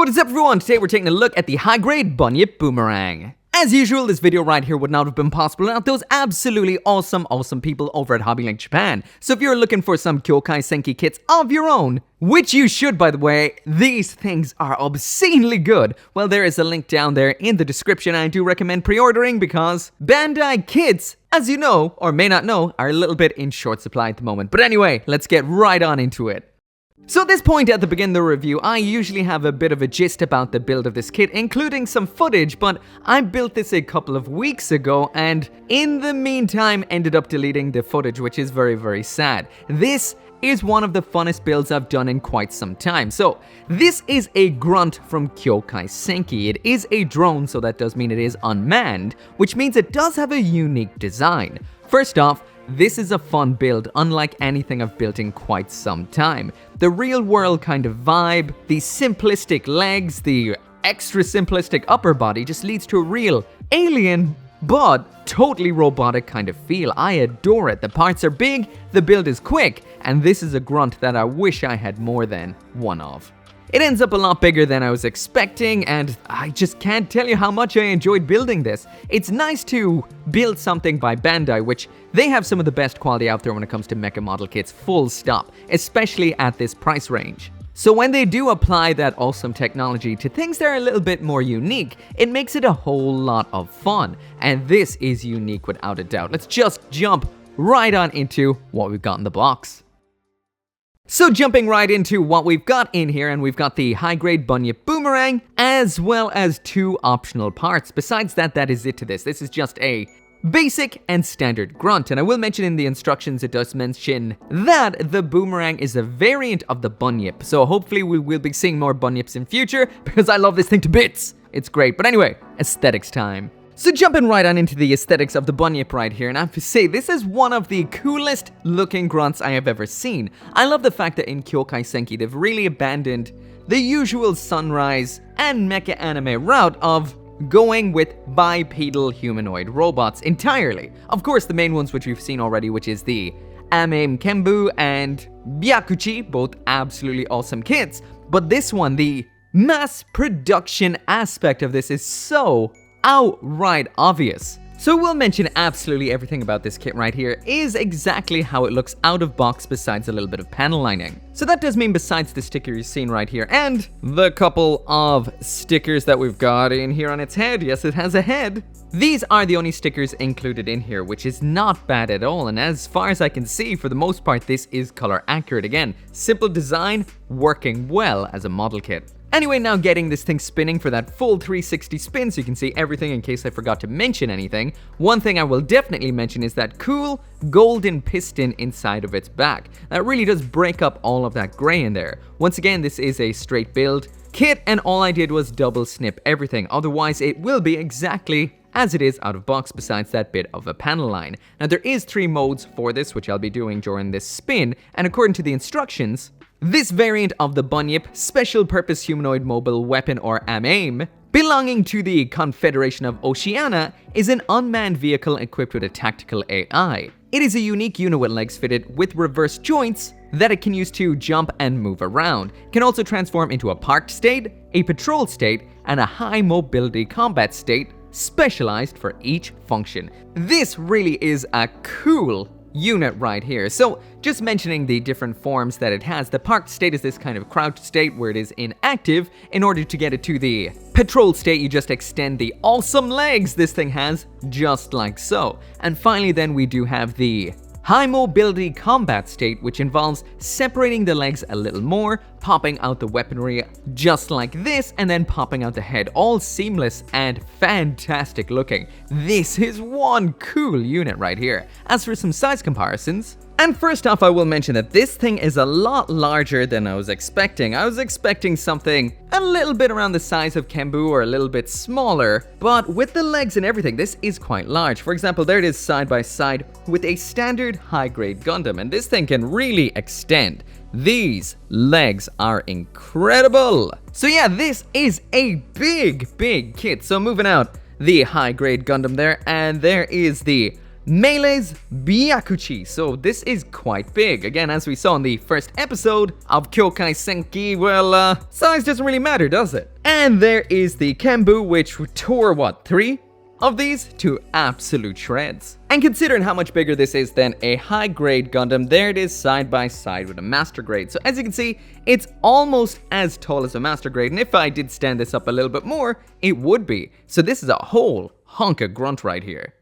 What is up everyone? Today we're taking a look at the high-grade Bunyip Boomerang. As usual, this video right here would not have been possible without those absolutely awesome people over at Hobbylink Japane. So if you're looking for some Kyokai Senki kits of your own, which you should by the way, these things are obscenely good. Well, there is a link down there in the description. I do recommend pre-ordering because Bandai kits, as you know, or may not know, are a little bit in short supply at the moment. But anyway, let's get right on into it. So at this point at the beginning of the review, I usually have a bit of a gist about the build of this kit, including some footage, but I built this a couple of weeks ago and in the meantime ended up deleting the footage, which is very sad. This is one of the funnest builds I've done in quite some time. So this is a grunt from Kyokai Senki. It is a drone, so that does mean it is unmanned, which means it does have a unique design. First off, this is a fun build, unlike anything I've built in quite some time. The real world kind of vibe, the simplistic legs, the extra simplistic upper body just leads to a real alien but totally robotic kind of feel. I adore it. The parts are big, the build is quick, and this is a grunt that I wish I had more than one of. It ends up a lot bigger than I was expecting, and I just can't tell you how much I enjoyed building this. It's nice to build something by Bandai, which they have some of the best quality out there when it comes to mecha model kits, full stop, especially at this price range. So when they do apply that awesome technology to things that are a little bit more unique, it makes it a whole lot of fun, and this is unique without a doubt. Let's just jump right on into what we've got in the box. So jumping right into what we've got in here, and we've got the high-grade Bunyip Boomerang, as well as two optional parts. Besides that, that is it to this. This is just a basic and standard grunt, and I will mention in the instructions it does mention that the boomerang is a variant of the bunyip, so hopefully we will be seeing more bunyips in future, because I love this thing to bits. It's great, but anyway, aesthetics time. So jumping right on into the aesthetics of the bunyip right here, and I have to say, this is one of the coolest looking grunts I have ever seen. I love the fact that in Kyokai Senki they've really abandoned the usual sunrise and mecha anime route of going with bipedal humanoid robots entirely. Of course, the main ones which we've seen already, which is the Amame Kembu and Byakuchi, both absolutely awesome kits, but this one, the mass production aspect of this is so outright obvious. So we'll mention absolutely everything about this kit right here is exactly how it looks out of box besides a little bit of panel lining. So that does mean besides the sticker you've seen right here and the couple of stickers that we've got in here on its head, yes it has a head, these are the only stickers included in here, which is not bad at all, and as far as I can see, for the most part this is color accurate. Again, simple design, working well as a model kit. Anyway, now getting this thing spinning for that full 360 spin so you can see everything in case I forgot to mention anything. One thing I will definitely mention is that cool golden piston inside of its back. That really does break up all of that gray in there. Once again, this is a straight build kit and all I did was double snip everything. Otherwise, it will be exactly as it is out of box besides that bit of a panel line. Now there is 3 modes for this, which I'll be doing during this spin, and according to the instructions, this variant of the Bunyip Special Purpose Humanoid Mobile Weapon, or AMAME, belonging to the Confederation of Oceania, is an unmanned vehicle equipped with a tactical AI. It is a unique unit with legs fitted with reverse joints that it can use to jump and move around. It can also transform into a parked state, a patrol state, and a high mobility combat state, specialized for each function. This really is a cool unit right here. So just mentioning the different forms that it has, the parked state is this kind of crouched state where it is inactive. In order to get it to the patrol state, you just extend the awesome legs this thing has, just like so. And finally then we do have the high mobility combat state, which involves separating the legs a little more, popping out the weaponry just like this, and then popping out the head, all seamless and fantastic looking. This is one cool unit right here. As for some size comparisons, and first off I will mention that this thing is a lot larger than I was expecting. I was expecting something a little bit around the size of Kembu or a little bit smaller, but with the legs and everything, this is quite large. For example, there it is side by side with a standard high-grade Gundam, and this thing can really extend. These legs are incredible. So yeah, this is a big kit. So moving out the high-grade Gundam there, and there is the Melee's Byakuchi. So this is quite big. Again, as we saw in the first episode of Kyokai Senki, well, size doesn't really matter, does it? And there is the Kenbu, which tore, what, 3 of these to absolute shreds. And considering how much bigger this is than a high-grade Gundam, there it is side by side with a master grade. So as you can see, it's almost as tall as a master grade, and if I did stand this up a little bit more, it would be. So this is a whole hunk of grunt right here.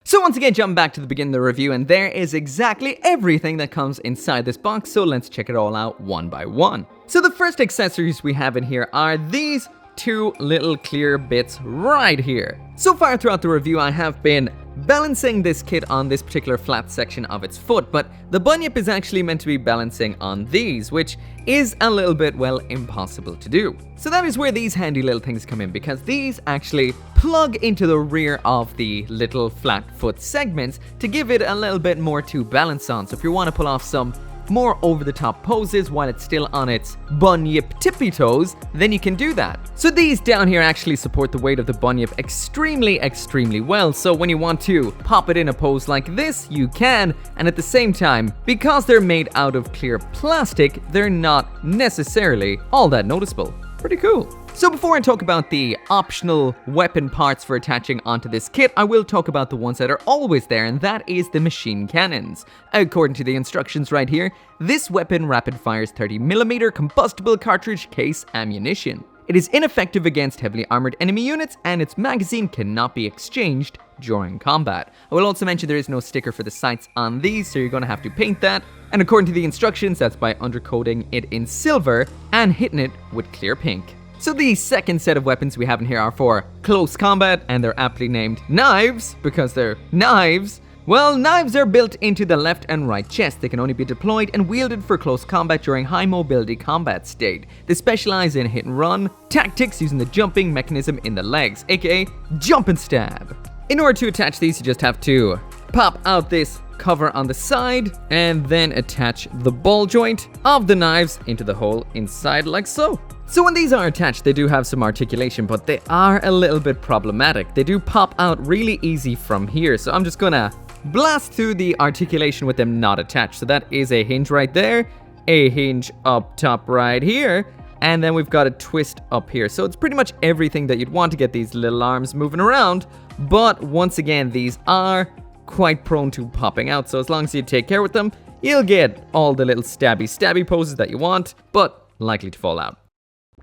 So once again, jumping back to the beginning of the review, and there is exactly everything that comes inside this box, so let's check it all out one by one. So the first accessories we have in here are these 2 little clear bits right here. So far throughout the review, I have been balancing this kit on this particular flat section of its foot, but the Bunyip is actually meant to be balancing on these, which is a little bit, well, impossible to do. So that is where these handy little things come in, because these actually plug into the rear of the little flat foot segments to give it a little bit more to balance on. So if you want to pull off some more over-the-top poses while it's still on its Bunyip tippy toes, then you can do that. So these down here actually support the weight of the Bunyip extremely well, so when you want to pop it in a pose like this, you can, and at the same time, because they're made out of clear plastic, they're not necessarily all that noticeable. Pretty cool. So before I talk about the optional weapon parts for attaching onto this kit, I will talk about the ones that are always there, and that is the machine cannons. According to the instructions right here, this weapon rapid fires 30mm combustible cartridge case ammunition. It is ineffective against heavily armored enemy units, and its magazine cannot be exchanged during combat. I will also mention there is no sticker for the sights on these, so you're going to have to paint that. And according to the instructions, that's by undercoating it in silver and hitting it with clear pink. So the second set of weapons we have in here are for close combat, and they're aptly named knives because they're knives. Well, knives are built into the left and right chest. They can only be deployed and wielded for close combat during high mobility combat state. They specialize in hit and run tactics using the jumping mechanism in the legs, aka jump and stab. In order to attach these, you just have to pop out this cover on the side and then attach the ball joint of the knives into the hole inside like so. So when these are attached, they do have some articulation, but they are a little bit problematic. They do pop out really easy from here, so I'm just gonna blast through the articulation with them not attached. So that is a hinge right there, a hinge up top right here, and then we've got a twist up here. So it's pretty much everything that you'd want to get these little arms moving around, but once again, these are quite prone to popping out, so as long as you take care with them, you'll get all the little stabby poses that you want, but likely to fall out.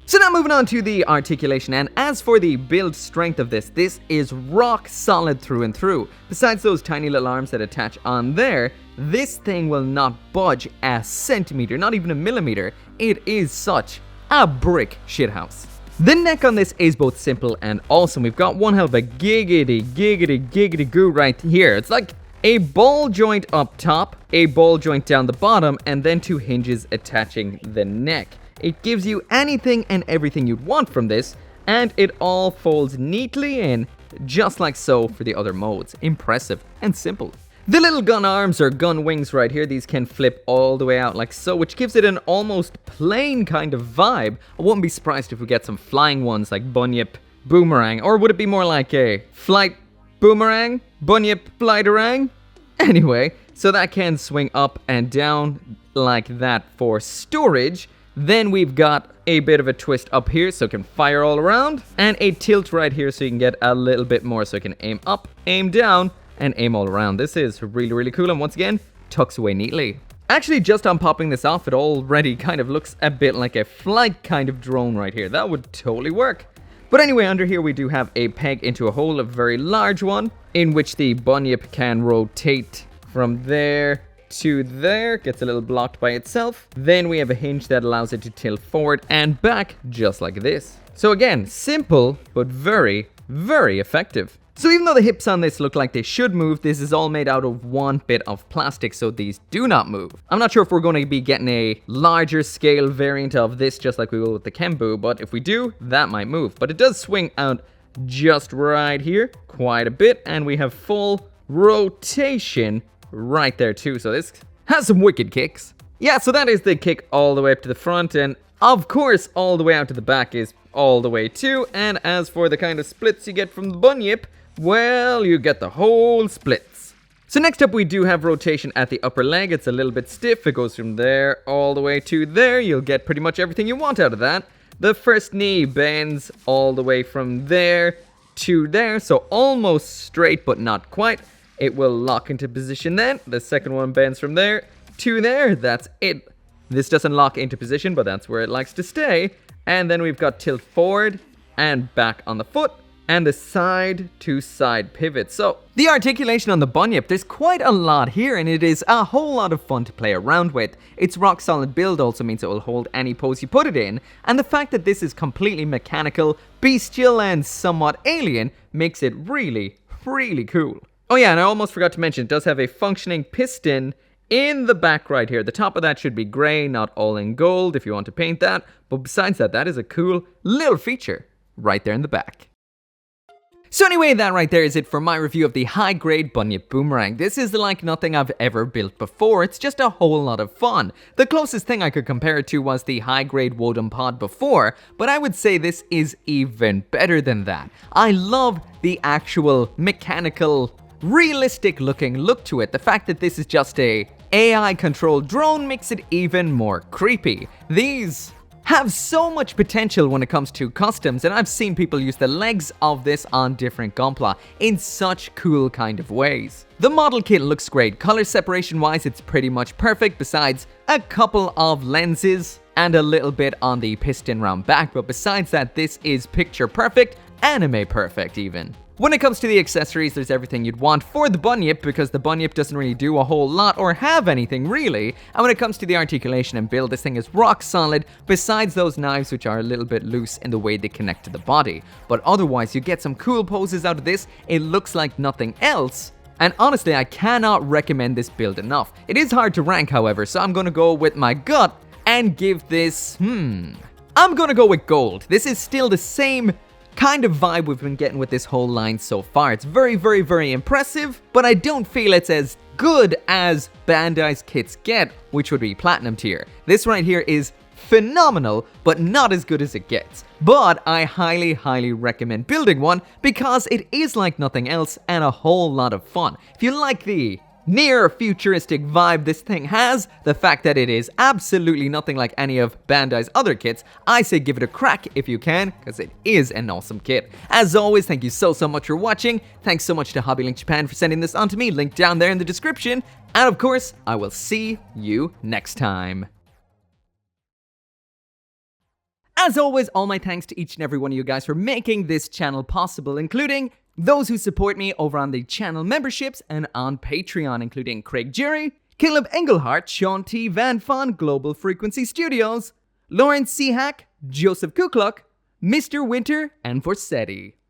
So now moving on to the articulation, and as for the build strength of this is rock solid through and through. Besides those tiny little arms that attach on there, this thing will not budge a centimeter, not even a millimeter. It is such a brick shithouse. The neck on this is both simple and awesome. We've got one hell of a giggity goo right here. It's like a ball joint up top, a ball joint down the bottom, and then 2 hinges attaching the neck. It gives you anything and everything you'd want from this, and it all folds neatly in, just like so for the other modes. Impressive and simple. The little gun arms or gun wings right here, these can flip all the way out like so, which gives it an almost plain kind of vibe. I wouldn't be surprised if we get some flying ones like Bunyip Boomerang, or would it be more like a flight boomerang? Bunyip flighterang? Anyway, so that can swing up and down like that for storage. Then we've got a bit of a twist up here so it can fire all around, and a tilt right here so you can get a little bit more so it can aim up, aim down, and aim all around. This is really cool, and once again, tucks away neatly. Actually, just on popping this off, it already kind of looks a bit like a flight kind of drone right here. That would totally work. But anyway, under here we do have a peg into a hole, a very large one, in which the Bunyip can rotate from there to there. Gets a little blocked by itself. Then we have a hinge that allows it to tilt forward and back, just like this. So again, simple, but very effective. So even though the hips on this look like they should move, this is all made out of one bit of plastic, so these do not move. I'm not sure if we're going to be getting a larger scale variant of this, just like we will with the Kenbu, but if we do, that might move. But it does swing out just right here, quite a bit, and we have full rotation right there too, so this has some wicked kicks. Yeah, so that is the kick all the way up to the front, and of course, all the way out to the back is all the way too, and as for the kind of splits you get from the Bunyip, well, you get the whole splits. So next up we do have rotation at the upper leg. It's a little bit stiff. It goes from there all the way to there. You'll get pretty much everything you want out of that. The first knee bends all the way from there to there. So almost straight but not quite. It will lock into position then. The second one bends from there to there. That's it. This doesn't lock into position, but that's where it likes to stay. And then we've got tilt forward and back on the foot. And the side-to-side pivot. So, the articulation on the Bunyip, there's quite a lot here, and it is a whole lot of fun to play around with. Its rock-solid build also means it will hold any pose you put it in, and the fact that this is completely mechanical, bestial, and somewhat alien makes it really, really cool. Oh yeah, and I almost forgot to mention, it does have a functioning piston in the back right here. The top of that should be grey, not all in gold if you want to paint that, but besides that, that is a cool little feature right there in the back. So anyway, that right there is it for my review of the high-grade Bunyip Boomerang. This is like nothing I've ever built before. It's just a whole lot of fun. The closest thing I could compare it to was the high-grade Wodem Pod before, but I would say this is even better than that. I love the actual mechanical, realistic looking look to it. The fact that this is just a AI-controlled drone makes it even more creepy. These have so much potential when it comes to customs, and I've seen people use the legs of this on different gunpla in such cool kind of ways. The model kit looks great. Color separation wise, it's pretty much perfect, besides a couple of lenses and a little bit on the piston round back, but besides that, this is picture perfect, anime perfect even. When it comes to the accessories, there's everything you'd want for the Bunyip, because the Bunyip doesn't really do a whole lot or have anything really. And when it comes to the articulation and build, this thing is rock solid, besides those knives which are a little bit loose in the way they connect to the body. But otherwise, you get some cool poses out of this. It looks like nothing else. And honestly, I cannot recommend this build enough. It is hard to rank, however, so I'm gonna go with my gut and give this, I'm gonna go with gold. This is still the same kind of vibe we've been getting with this whole line so far. It's very, very, very impressive, but I don't feel it's as good as Bandai's kits get, which would be platinum tier. This right here is phenomenal, but not as good as it gets. But I highly, highly recommend building one because it is like nothing else and a whole lot of fun. If you like the near futuristic vibe this thing has, the fact that it is absolutely nothing like any of Bandai's other kits, I say give it a crack if you can, because it is an awesome kit. As always, thank you so much for watching. Thanks so much to Hobbylink Japane for sending this on to me, link down there in the description. And of course, I will see you next time. As always, all my thanks to each and every one of you guys for making this channel possible, including those who support me over on the channel memberships and on Patreon, including Craig Jerry, Caleb Engelhart, Sean T. Van Fon, Global Frequency Studios, Lauren Seahack, Joseph Kukluk, Mr. Winter, and Forsetti.